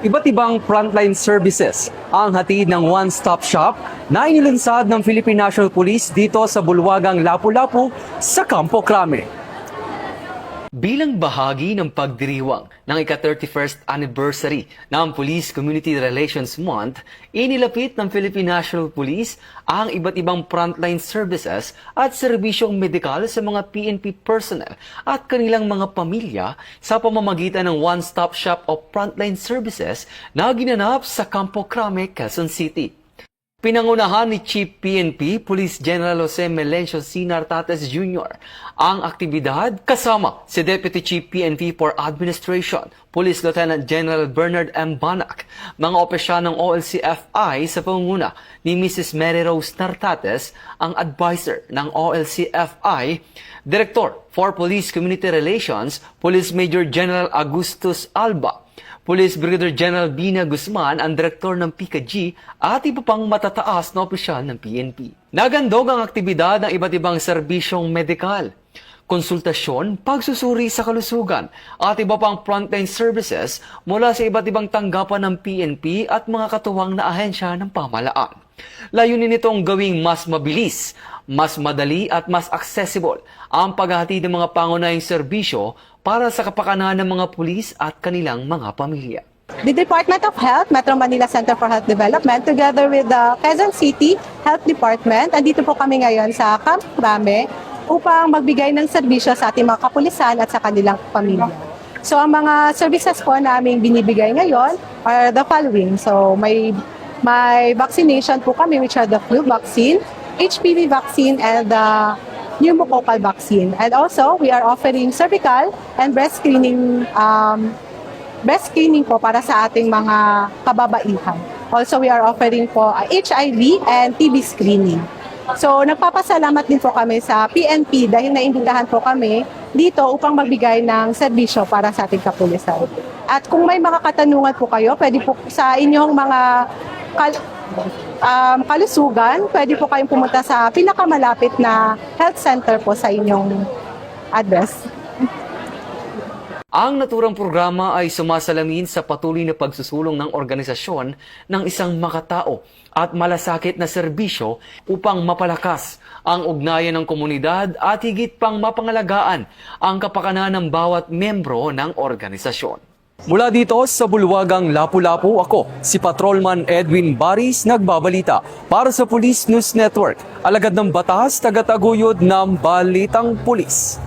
Iba't ibang frontline services ang hatid ng one-stop shop na inilunsad ng Philippine National Police dito sa bulwagang Lapu-Lapu sa Campo Crame. Bilang bahagi ng pagdiriwang ng ika-31st anniversary ng Police Community Relations Month, inilapit ng Philippine National Police ang iba't ibang frontline services at serbisyong medikal sa mga PNP personnel at kanilang mga pamilya sa pamamagitan ng one-stop shop of frontline services na ginanap sa Campo Crame, Quezon City. Pinangunahan ni Chief PNP Police General Jose Melencio C. Nartates Jr. ang aktibidad kasama si Deputy Chief PNP for Administration, Police Lieutenant General Bernard M. Banac, mga opisyal ng OLC-FI sa pangunguna ni Mrs. Mary Rose Nartates, ang advisor ng OLC-FI, Director for Police Community Relations, Police Major General Augustus Alba, Police Brigadier General Bina Guzman, ang direktor ng PICA-G at iba pang matataas na opisyal ng PNP. Nagandog ang aktibidad ng iba't ibang serbisyong medikal, konsultasyon, pagsusuri sa kalusugan at iba pang frontline services mula sa iba't ibang tanggapan ng PNP at mga katuwang na ahensya ng pamahalaan. Layunin nitong gawing mas mabilis, mas madali at mas accessible ang paghahatid ng mga pangunahing serbisyo para sa kapakanan ng mga pulis at kanilang mga pamilya. The Department of Health, Metro Manila Center for Health Development, together with the Quezon City Health Department, andito po kami ngayon sa Campo Crame upang magbigay ng serbisyo sa ating mga kapulisan at sa kanilang pamilya. So ang mga services po namin binibigay ngayon are the following. So may vaccination po kami, which are the flu vaccine, HPV vaccine, and the pneumococcal vaccine. And also, we are offering cervical and breast screening po para sa ating mga kababaihan. Also, we are offering po HIV and TB screening. So, nagpapasalamat din po kami sa PNP dahil naimbitahan po kami dito upang magbigay ng serbisyo para sa ating kapulisan. At kung may mga katanungan po kayo, pwede po sa inyong mga kalusugan, pwede po kayong pumunta sa pinakamalapit na health center po sa inyong address. Ang naturang programa ay sumasalamin sa patuloy na pagsusulong ng organisasyon ng isang makatao at malasakit na serbisyo upang mapalakas ang ugnayan ng komunidad at higit pang mapangalagaan ang kapakanan ng bawat membro ng organisasyon. Mula dito sa bulwagang Lapu-Lapu, ako si Patrolman Edwin Baris nagbabalita para sa Police News Network, alagad ng batas, tagataguyod ng Balitang Pulis.